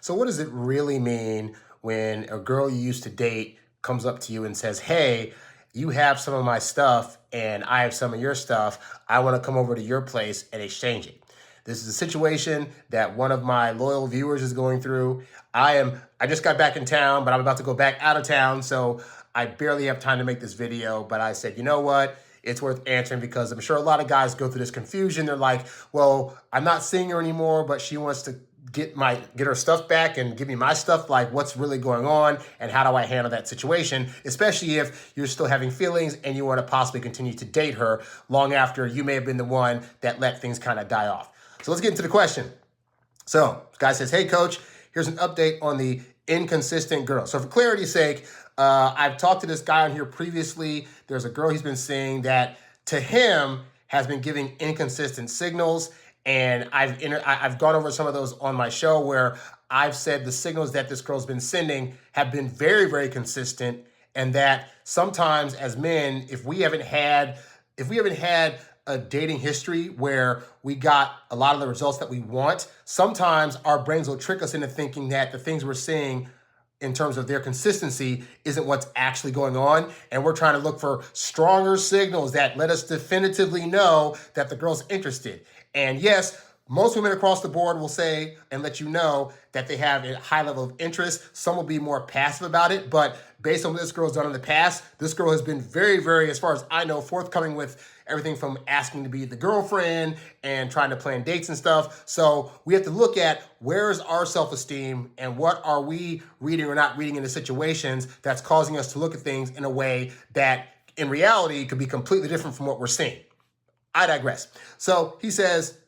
So what does it really mean when a girl you used to date comes up to you and says, hey, you have some of my stuff and I have some of your stuff. I want to come over to your place and exchange it. This is a situation that one of my loyal viewers is going through. I just got back in town, but I'm about to go back out of town. So I barely have time to make this video, but I said, you know what? It's worth answering because I'm sure a lot of guys go through this confusion. They're like, well, I'm not seeing her anymore, but she wants to get her stuff back and give me my stuff. Like, what's really going on and how do I handle that situation? Especially if you're still having feelings and you want to possibly continue to date her long after you may have been the one that let things kind of die off. So let's get into the question. So this guy says, hey coach, here's an update on the inconsistent girl. So for clarity's sake, I've talked to this guy on here previously. There's a girl he's been seeing that to him has been giving inconsistent signals. And I've gone over some of those on my show where I've said the signals that this girl's been sending have been very, very consistent. And that sometimes as men, if we haven't had a dating history where we got a lot of the results that we want, sometimes our brains will trick us into thinking that the things we're seeing in terms of their consistency isn't what's actually going on. And we're trying to look for stronger signals that let us definitively know that the girl's interested. And yes, most women across the board will say and let you know that they have a high level of interest. Some will be more passive about it, but based on what this girl's done in the past, this girl has been very, very, as far as I know, forthcoming with everything from asking to be the girlfriend and trying to plan dates and stuff. So we have to look at where is our self-esteem and what are we reading or not reading into situations that's causing us to look at things in a way that in reality could be completely different from what we're seeing. I digress. So he says,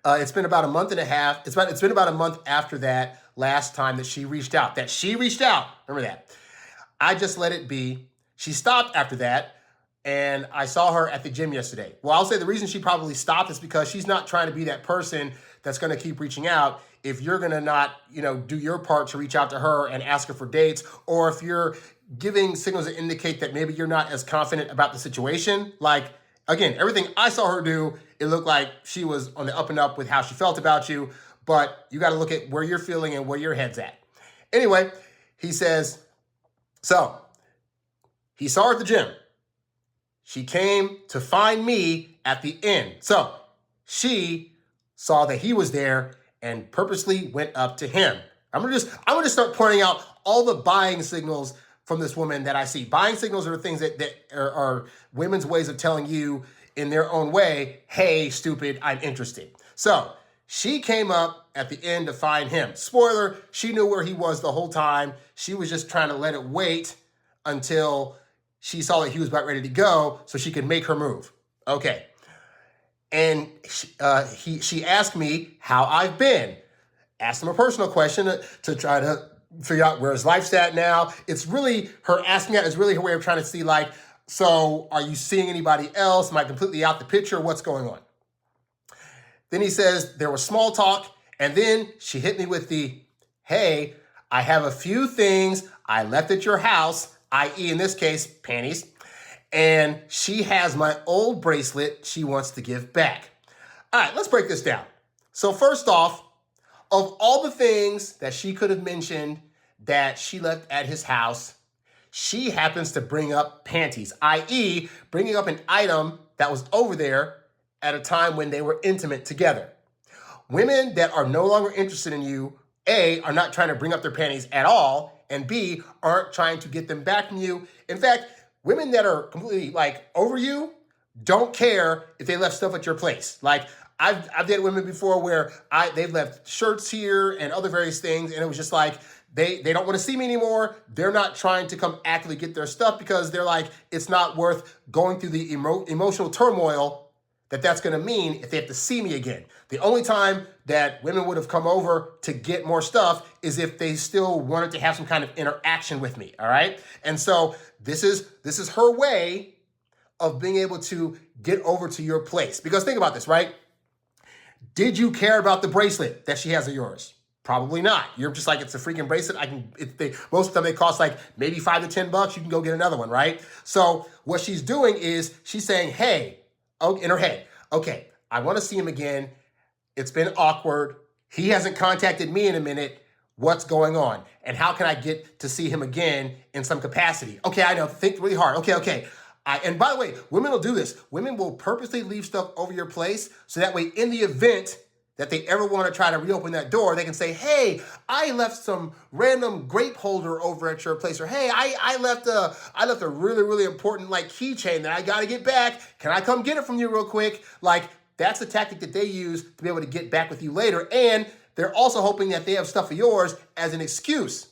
it's been about a month and a half. It's been about a month after that last time that she reached out. Remember that. I just let it be. She stopped after that. And I saw her at the gym yesterday. Well, I'll say the reason she probably stopped is because she's not trying to be that person that's going to keep reaching out. If you're going to not, do your part to reach out to her and ask her for dates, or if you're giving signals that indicate that maybe you're not as confident about the situation, like, again, everything I saw her do, it looked like she was on the up and up with how she felt about you, but you got to look at where you're feeling and where your head's at. Anyway, he says, so he saw her at the gym. She came to find me at the end. So she saw that he was there and purposely went up to him. I'm gonna start pointing out all the buying signals from this woman that I see. Buying signals are things that are women's ways of telling you in their own way, hey, stupid, I'm interested. So she came up at the end to find him. Spoiler, she knew where he was the whole time. She was just trying to let it wait until she saw that he was about ready to go so she could make her move. Okay. And she asked me how I've been. Asked him a personal question to try to figure out where his life's at now. It's really, her asking that is really her way of trying to see, like, so are you seeing anybody else? Am I completely out the picture? What's going on? Then he says there was small talk. And then she hit me with the, hey, I have a few things I left at your house, i.e. in this case, panties, and she has my old bracelet she wants to give back. All right, let's break this down. So first off, of all the things that she could have mentioned that she left at his house, she happens to bring up panties, i.e. bringing up an item that was over there at a time when they were intimate together. Women that are no longer interested in you, A, are not trying to bring up their panties at all, and B, aren't trying to get them back from you. In fact, women that are completely over you don't care if they left stuff at your place. Like I've dated women before where they've left shirts here and other various things, and it was just like they don't want to see me anymore. They're not trying to come actively get their stuff because they're like, it's not worth going through the emotional turmoil that's going to mean if they have to see me again. The only time that women would have come over to get more stuff is if they still wanted to have some kind of interaction with me, all right? And so this is her way of being able to get over to your place. Because think about this, right? Did you care about the bracelet that she has of yours? Probably not. You're just like, it's a freaking bracelet. Most of the time they cost like maybe $5 to $10. You can go get another one, right? So what she's doing is she's saying, hey, in her head, okay, I want to see him again. It's been awkward. He hasn't contacted me in a minute. What's going on? And how can I get to see him again in some capacity? Okay, I know. Think really hard. Okay. And by the way, women will do this. Women will purposely leave stuff over your place so that way in the event that they ever want to try to reopen that door, they can say, hey, I left some random grape holder over at your place. Or, hey, I left a really, really important like keychain that I got to get back. Can I come get it from you real quick? Like, that's a tactic that they use to be able to get back with you later. And they're also hoping that they have stuff of yours as an excuse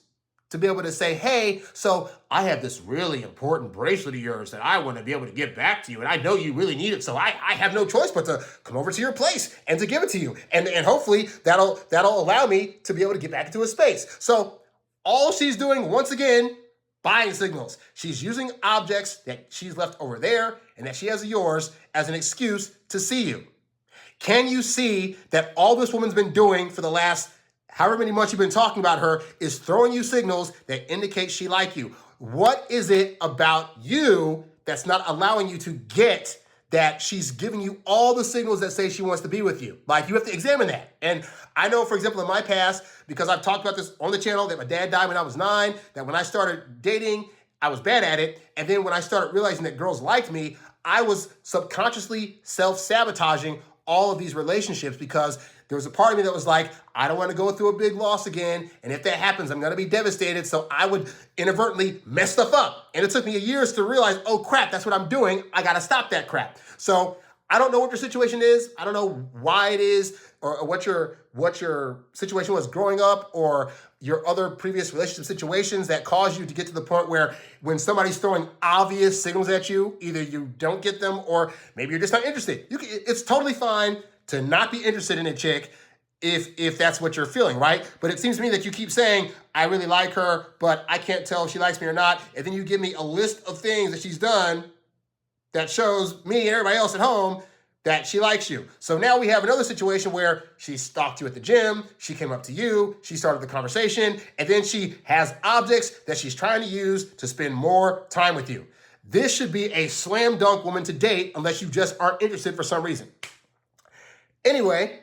to be able to say, hey, so I have this really important bracelet of yours that I want to be able to get back to you. And I know you really need it. So I have no choice but to come over to your place and to give it to you. And hopefully that'll allow me to be able to get back into a space. So all she's doing, once again, buying signals. She's using objects that she's left over there and that she has of yours as an excuse to see you. Can you see that all this woman's been doing for the last however many months you've been talking about her is throwing you signals that indicate she likes you? What is it about you that's not allowing you to get that she's giving you all the signals that say she wants to be with you? Like, you have to examine that. And I know, for example, in my past, because I've talked about this on the channel, that my dad died when I was 9, that when I started dating, I was bad at it. And then when I started realizing that girls liked me, I was subconsciously self-sabotaging all of these relationships because there was a part of me that was like, I don't want to go through a big loss again. And if that happens, I'm going to be devastated. So I would inadvertently mess stuff up. And it took me years to realize, oh crap, that's what I'm doing. I got to stop that crap. So I don't know what your situation is. I don't know why it is or what your situation was growing up or your other previous relationship situations that caused you to get to the point where when somebody's throwing obvious signals at you, either you don't get them or maybe you're just not interested. It's totally fine to not be interested in a chick if that's what you're feeling, right? But it seems to me that you keep saying, I really like her, but I can't tell if she likes me or not. And then you give me a list of things that she's done that shows me and everybody else at home that she likes you. So now we have another situation where she stalked you at the gym, she came up to you, she started the conversation, and then she has objects that she's trying to use to spend more time with you. This should be a slam dunk woman to date unless you just aren't interested for some reason. Anyway,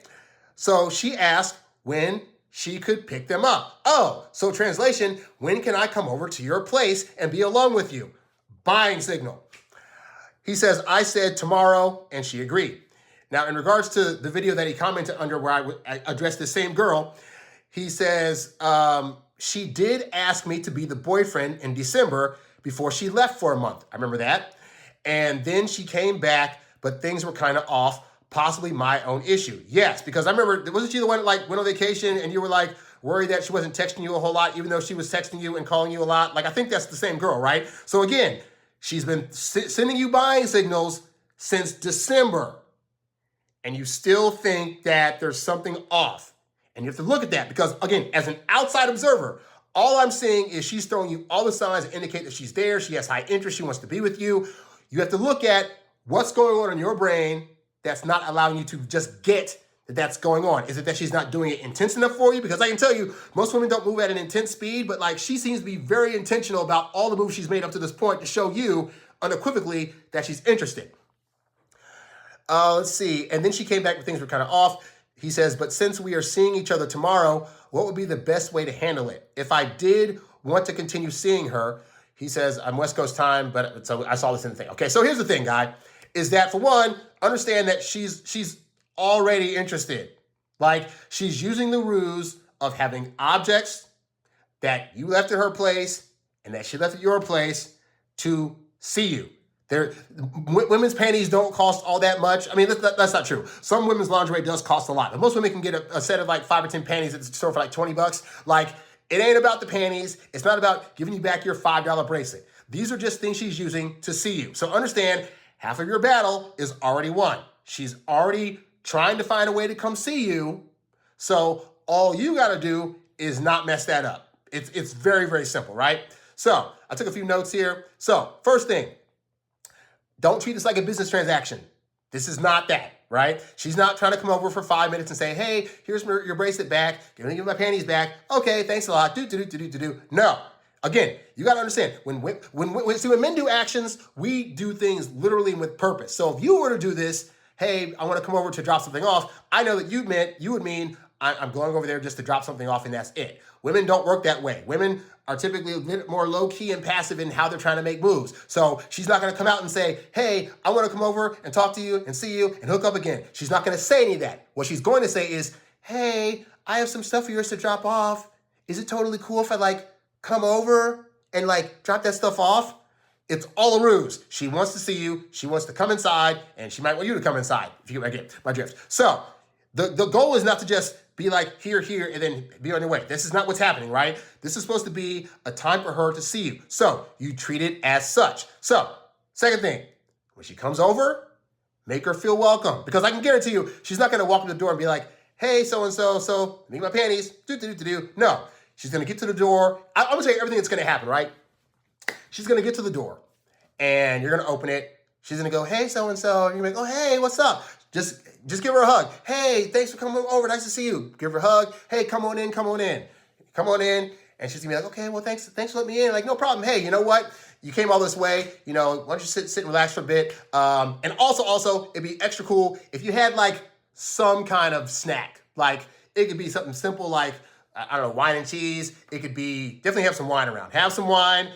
so she asked when she could pick them up. Oh, so translation, when can I come over to your place and be alone with you? Buying signal. He says, I said tomorrow, and she agreed. Now, in regards to the video that he commented under where I addressed the same girl, he says, she did ask me to be the boyfriend in December before she left for a month. I remember that. And then she came back, but things were kind of off, possibly my own issue. Yes, because I remember, wasn't she the one that like went on vacation and you were like worried that she wasn't texting you a whole lot, even though she was texting you and calling you a lot? Like, I think that's the same girl, right? So again, she's been sending you buying signals since December, and you still think that there's something off. And you have to look at that because, again, as an outside observer, all I'm seeing is she's throwing you all the signs that indicate that she's there, she has high interest, she wants to be with you. You have to look at what's going on in your brain that's not allowing you to just get that that's going on. Is it that she's not doing it intense enough for you? Because I can tell you, most women don't move at an intense speed, but like she seems to be very intentional about all the moves she's made up to this point to show you unequivocally that she's interested. Let's see. And then she came back with things were kind of off. He says, but since we are seeing each other tomorrow, what would be the best way to handle it? If I did want to continue seeing her, he says, I'm West Coast time, but so I saw this in the thing. Okay, so here's the thing, guy, is that for one, understand that she's already interested. Like, she's using the ruse of having objects that you left at her place and that she left at your place to see you. Women's panties don't cost all that much. I mean, that's not true. Some women's lingerie does cost a lot. But most women can get a set of like 5 or 10 panties at the store for like $20. Like, it ain't about the panties. It's not about giving you back your $5 bracelet. These are just things she's using to see you. So understand, half of your battle is already won. She's already trying to find a way to come see you. So all you got to do is not mess that up. It's very, very simple, right? So I took a few notes here. So first thing, don't treat this like a business transaction. This is not that, right? She's not trying to come over for 5 minutes and say, hey, here's your bracelet back. You're going to give my panties back. Okay, thanks a lot. Do. No. Again, you got to understand, when men do actions, we do things literally with purpose. So if you were to do this, hey, I want to come over to drop something off, I know that you would mean, I'm going over there just to drop something off and that's it. Women don't work that way. Women are typically a bit more low-key and passive in how they're trying to make moves. So she's not going to come out and say, hey, I want to come over and talk to you and see you and hook up again. She's not going to say any of that. What she's going to say is, hey, I have some stuff of yours to drop off. Is it totally cool if I like come over and like drop that stuff off? It's all a ruse. She wants to see you. She wants to come inside, and she might want you to come inside, if you get my drift. So the goal is not to just be like here, and then be on your way. This is not what's happening, right? This is supposed to be a time for her to see you. So you treat it as such. So second thing, when she comes over, make her feel welcome. Because I can guarantee you, she's not going to walk up the door and be like, hey, so-and-so, so make my panties, do. No, she's going to get to the door. I'm going to tell you everything that's going to happen, right? She's going to get to the door, and you're going to open it. She's going to go, hey, so-and-so. And you're like, oh, hey, what's up? Just give her a hug. Hey, thanks for coming over. Nice to see you. Give her a hug. Hey, come on in. Come on in. And she's going to be like, okay, well, thanks for letting me in. Like, no problem. Hey, you know what? You came all this way. You know, why don't you sit and relax for a bit? And also, it'd be extra cool if you had, like, some kind of snack. Like, it could be something simple like, I don't know, wine and cheese. It could be, definitely have some wine around. Have some wine.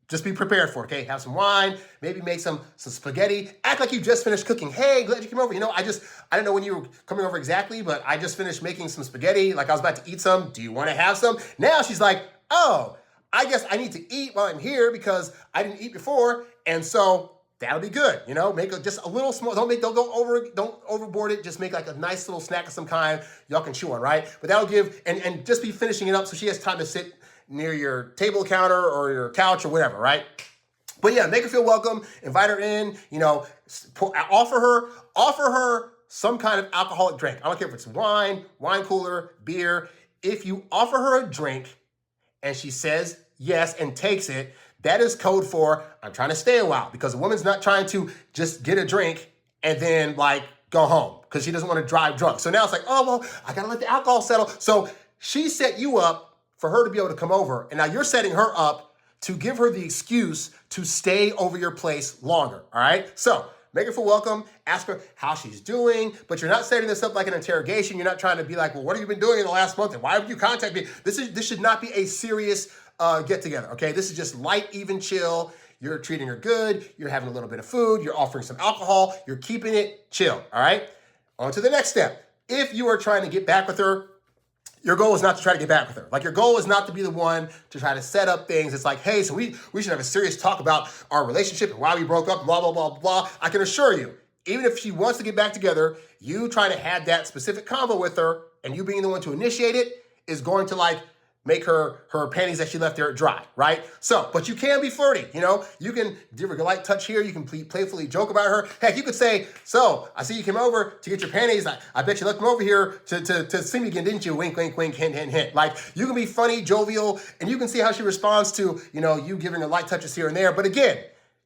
Just be prepared for it, okay? Have some wine, maybe make some spaghetti. Act like you just finished cooking. Hey, glad you came over. You know, I don't know when you were coming over exactly, but I just finished making some spaghetti. Like I was about to eat some. Do you want to have some? Now she's like, oh, I guess I need to eat while I'm here because I didn't eat before. And so that'll be good. You know, make just a little small, don't overboard it. Just make like a nice little snack of some kind y'all can chew on, right? But that'll give, and just be finishing it up so she has time to sit near your table counter or your couch or whatever, right? But yeah, make her feel welcome, invite her in, you know, offer her some kind of alcoholic drink. I don't care if it's wine cooler, beer. If you offer her a drink and she says yes and takes it, that is code for I'm trying to stay a while, because a woman's not trying to just get a drink and then like go home because she doesn't want to drive drunk. So now it's like, oh, well, I got to let the alcohol settle. So she set you up for her to be able to come over. And now you're setting her up to give her the excuse to stay over your place longer, all right? So make her feel welcome, ask her how she's doing, but you're not setting this up like an interrogation. You're not trying to be like, well, what have you been doing in the last month? And why would you contact me? This should not be a serious get-together, okay? This is just light, even chill. You're treating her good. You're having a little bit of food. You're offering some alcohol. You're keeping it chill, all right? On to the next step. If you are trying to get back with her, your goal is not to try to get back with her. Like, your goal is not to be the one to try to set up things. It's like, hey, so we should have a serious talk about our relationship and why we broke up, blah, blah, blah, blah. I can assure you, even if she wants to get back together, you trying to have that specific convo with her and you being the one to initiate it is going to, like, make her panties that she left there dry, right? So, but you can be flirty, you know? You can give her a light touch here. You can playfully joke about her. Heck, you could say, so, I see you came over to get your panties. I bet you left them over here to see me again, didn't you? Wink, wink, wink, hint, hint, hint. Like, you can be funny, jovial, and you can see how she responds to, you know, you giving her light touches here and there. But again,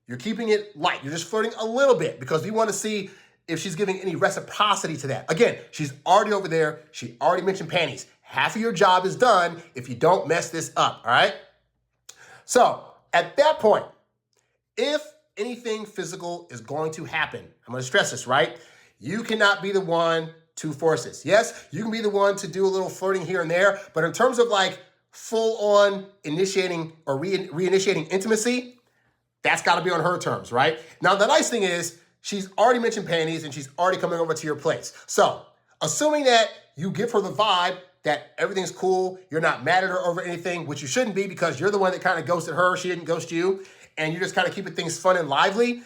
you're keeping it light. You're just flirting a little bit because we want to see if she's giving any reciprocity to that. Again, she's already over there. She already mentioned panties. Half of your job is done if you don't mess this up, all right? So at that point, if anything physical is going to happen, I'm going to stress this, right? You cannot be the one to force this. Yes, you can be the one to do a little flirting here and there, but in terms of like full-on initiating or reinitiating intimacy, that's got to be on her terms, right? Now, the nice thing is she's already mentioned panties and she's already coming over to your place. So assuming that you give her the vibe that everything's cool, you're not mad at her over anything, which you shouldn't be because you're the one that kind of ghosted her, she didn't ghost you, and you're just kind of keeping things fun and lively.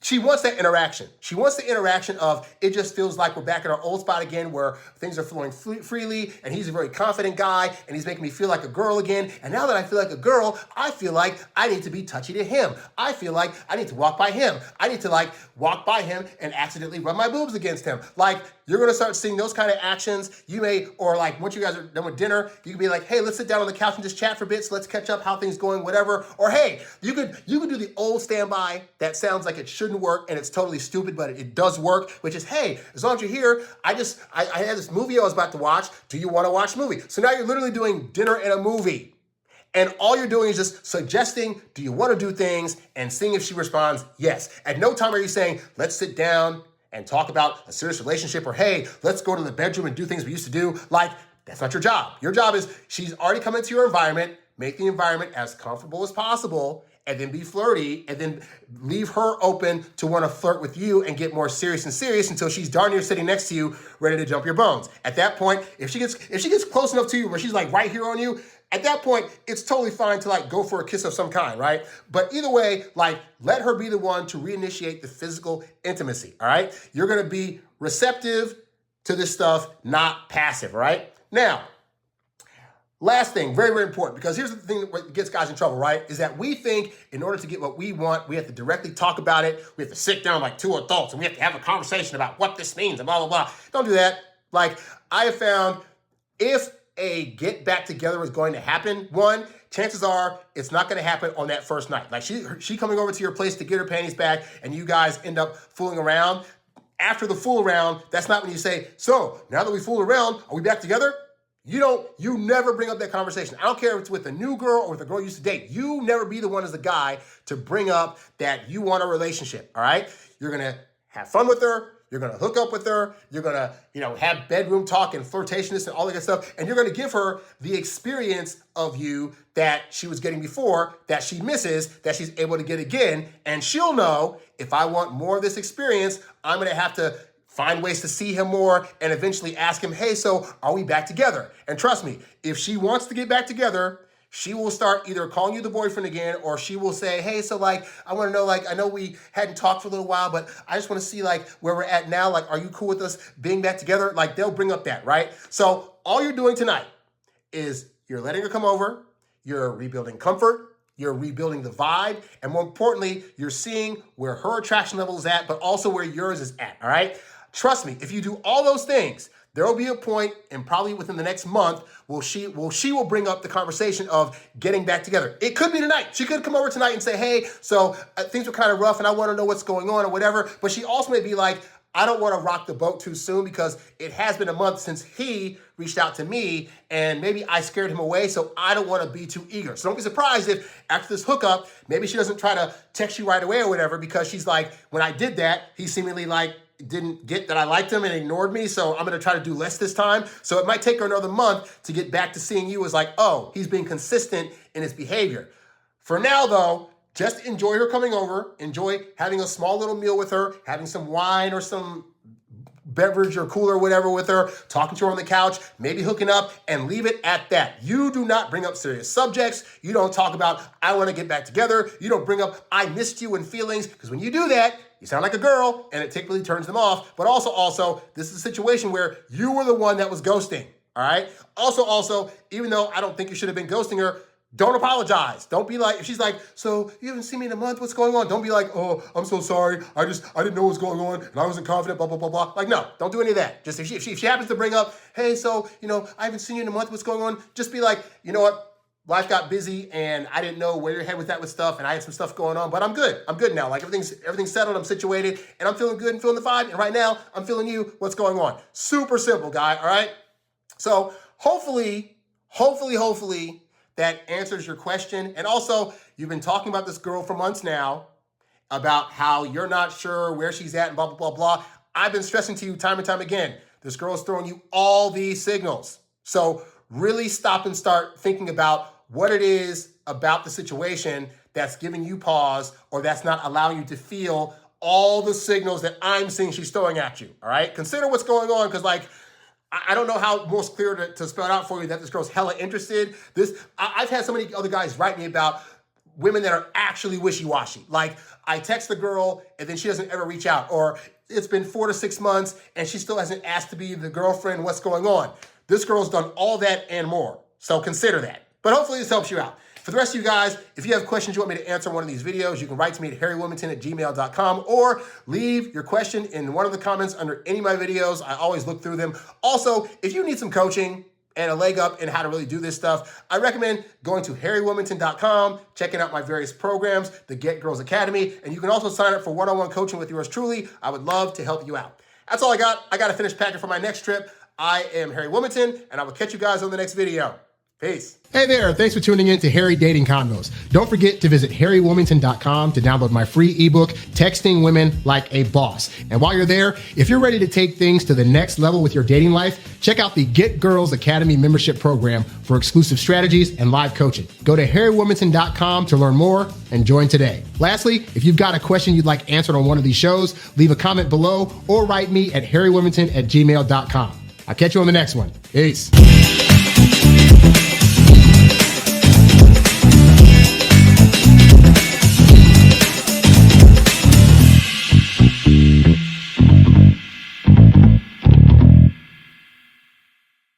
She wants that interaction. She wants the interaction of, it just feels like we're back in our old spot again where things are flowing freely and he's a very confident guy and he's making me feel like a girl again. And now that I feel like a girl, I feel like I need to be touchy to him. I feel like I need to walk by him. I need to like walk by him and accidentally rub my boobs against him. Like, you're going to start seeing those kind of actions. You may, or like once you guys are done with dinner, you can be like, hey, let's sit down on the couch and just chat for bits. Let's catch up how things going, whatever. Or hey, you could do the old standby that sounds like it shouldn't work and it's totally stupid, but it does work, which is, hey, as long as you're here, I had this movie I was about to watch. Do you want to watch the movie? So now you're literally doing dinner and a movie. And all you're doing is just suggesting, do you want to do things, and seeing if she responds yes. At no time are you saying, let's sit down and talk about a serious relationship or, hey, let's go to the bedroom and do things we used to do. Like, that's not your job. Your job is she's already come into your environment, make the environment as comfortable as possible, and then be flirty, and then leave her open to want to flirt with you and get more serious and serious until she's darn near sitting next to you, ready to jump your bones. At that point, if she gets close enough to you where she's like right here on you, at that point, it's totally fine to like go for a kiss of some kind, right? But either way, like let her be the one to reinitiate the physical intimacy, all right? You're gonna be receptive to this stuff, not passive, right? Now, last thing, very, very important, because here's the thing that gets guys in trouble, right? Is that we think in order to get what we want, we have to directly talk about it. We have to sit down like two adults and we have to have a conversation about what this means and blah, blah, blah. Don't do that. Like I have found if a get back together is going to happen, one, chances are it's not going to happen on that first night. Like she coming over to your place to get her panties back and you guys end up fooling around. After the fool around, that's not when you say, so now that we fooled around, are we back together? You never bring up that conversation. I don't care if it's with a new girl or with a girl you used to date. You never be the one as the guy to bring up that you want a relationship, all right? You're going to have fun with her. You're going to hook up with her. You're going to, have bedroom talk and flirtatiousness and all that good stuff. And you're going to give her the experience of you that she was getting before, that she misses, that she's able to get again. And she'll know if I want more of this experience, I'm going to have to find ways to see him more and eventually ask him, hey, so are we back together? And trust me, if she wants to get back together, she will start either calling you the boyfriend again, or she will say, hey, so like, I want to know, like, I know we hadn't talked for a little while, but I just want to see like where we're at now. Like, are you cool with us being back together? Like they'll bring up that, right? So all you're doing tonight is you're letting her come over, you're rebuilding comfort, you're rebuilding the vibe, and more importantly, you're seeing where her attraction level is at, but also where yours is at, all right? Trust me, if you do all those things, there will be a point, and probably within the next month, she will bring up the conversation of getting back together. It could be tonight. She could come over tonight and say, hey, so things were kind of rough and I want to know what's going on or whatever. But she also may be like, I don't want to rock the boat too soon because it has been a month since he reached out to me and maybe I scared him away, so I don't want to be too eager. So don't be surprised if after this hookup, maybe she doesn't try to text you right away or whatever because she's like, when I did that, he seemingly like didn't get that I liked him and ignored me, so I'm going to try to do less this time. So it might take her another month to get back to seeing you as like, oh, he's being consistent in his behavior. For now, though, just enjoy her coming over. Enjoy having a small little meal with her, having some wine or some beverage or cooler or whatever with her, talking to her on the couch, maybe hooking up, and leave it at that. You do not bring up serious subjects. You don't talk about, I want to get back together. You don't bring up, I missed you and feelings, because when you do that, you sound like a girl, and it typically turns them off. But also, this is a situation where you were the one that was ghosting, all right? Also, even though I don't think you should have been ghosting her, don't apologize. Don't be like, if she's like, so you haven't seen me in a month, what's going on? Don't be like, oh, I'm so sorry. I didn't know what was going on, and I wasn't confident, blah, blah, blah, blah. Like, no, don't do any of that. Just if she happens to bring up, hey, so, I haven't seen you in a month, what's going on? Just be like, you know what? Life got busy and I didn't know where your head was at with stuff and I had some stuff going on, but I'm good. I'm good now. Like everything's settled. I'm situated and I'm feeling good and feeling the vibe. And right now I'm feeling you. What's going on? Super simple, guy. All right. So hopefully that answers your question. And also you've been talking about this girl for months now about how you're not sure where she's at and blah, blah, blah, blah. I've been stressing to you time and time again. This girl is throwing you all these signals. So really stop and start thinking about what it is about the situation that's giving you pause or that's not allowing you to feel all the signals that I'm seeing she's throwing at you, all right? Consider what's going on because, like, I don't know how most clear to spell it out for you that this girl's hella interested. I've had so many other guys write me about women that are actually wishy-washy. Like, I text the girl and then she doesn't ever reach out, or it's been 4 to 6 months and she still hasn't asked to be the girlfriend. What's going on? This girl's done all that and more. So consider that. But hopefully this helps you out. For the rest of you guys, if you have questions you want me to answer in one of these videos, you can write to me at HarryWilmington@gmail.com or leave your question in one of the comments under any of my videos. I always look through them. Also, if you need some coaching and a leg up in how to really do this stuff, I recommend going to HarryWilmington.com, checking out my various programs, the Get Girls Academy, and you can also sign up for one-on-one coaching with yours truly. I would love to help you out. That's all I got. I got to finish packing for my next trip. I am Harry Wilmington, and I will catch you guys on the next video. Peace. Hey there, thanks for tuning in to Harry Dating Convos. Don't forget to visit HarryWilmington.com to download my free ebook, Texting Women Like a Boss. And while you're there, if you're ready to take things to the next level with your dating life, check out the Get Girls Academy membership program for exclusive strategies and live coaching. Go to HarryWilmington.com to learn more and join today. Lastly, if you've got a question you'd like answered on one of these shows, leave a comment below or write me at HarryWilmington@gmail.com. I'll catch you on the next one. Peace.